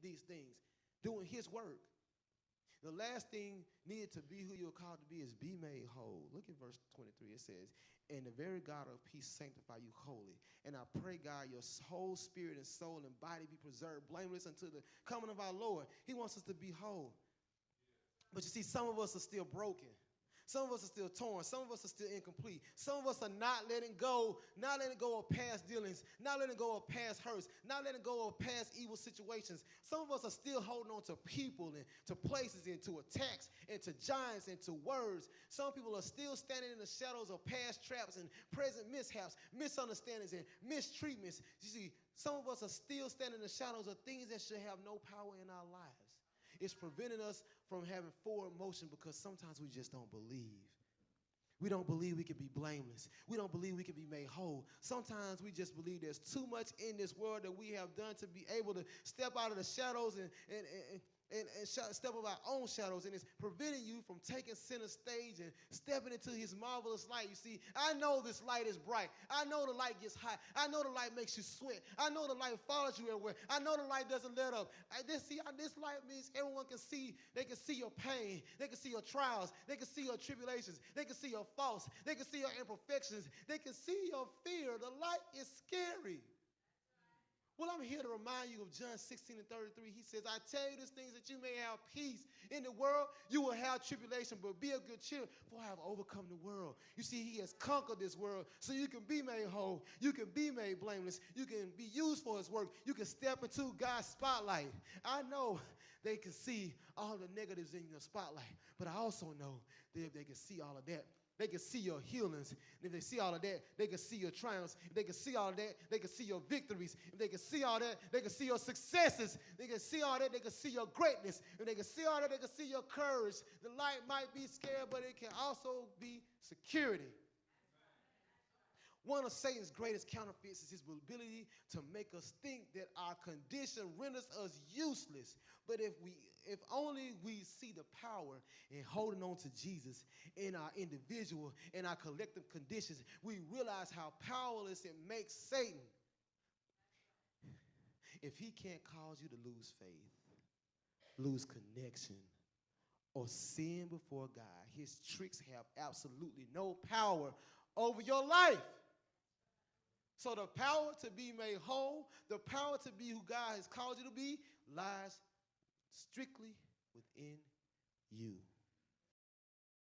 these things, doing his work. The last thing needed to be who you're called to be is be made whole. Look at verse 23. It says, and the very God of peace sanctify you wholly. And I pray, God, your whole spirit and soul and body be preserved blameless until the coming of our Lord. He wants us to be whole. But you see, some of us are still broken. Some of us are still torn. Some of us are still incomplete. Some of us are not letting go of past dealings, not letting go of past hurts, not letting go of past evil situations. Some of us are still holding on to people and to places and to attacks and to giants and to words. Some people are still standing in the shadows of past traps and present mishaps, misunderstandings, and mistreatments. You see, some of us are still standing in the shadows of things that should have no power in our lives. It's preventing us from having forward motion because sometimes we just don't believe. We don't believe we can be blameless. We don't believe we can be made whole. Sometimes we just believe there's too much in this world that we have done to be able to step out of the shadows and step of our own shadows, and it's preventing you from taking center stage and stepping into his marvelous light. You see, I know this light is bright. I know the light gets hot. I know the light makes you sweat. I know the light follows you everywhere. I know the light doesn't let up. This light means everyone can see. They can see your pain. They can see your trials. They can see your tribulations. They can see your faults. They can see your imperfections. They can see your fear. The light is scary. Well, I'm here to remind you of John 16 and 33. He says, I tell you these things that you may have peace. In the world, you will have tribulation, but be of good cheer, for I have overcome the world. You see, he has conquered this world, so you can be made whole. You can be made blameless. You can be used for his work. You can step into God's spotlight. I know they can see all the negatives in your spotlight, but I also know that if they can see all of that, they can see your healings. And if they see all of that, they can see your triumphs. If they can see all of that, they can see your victories. If they can see all that, they can see your successes. They can see all that, they can see your greatness. If they can see all that, they can see your courage. The light might be scared, but it can also be security. One of Satan's greatest counterfeits is his ability to make us think that our condition renders us useless. But if only we see the power in holding on to Jesus in our individual and our collective conditions, we realize how powerless it makes Satan. If he can't cause you to lose faith, lose connection, or sin before God, his tricks have absolutely no power over your life. So the power to be made whole, the power to be who God has called you to be, lies strictly within you.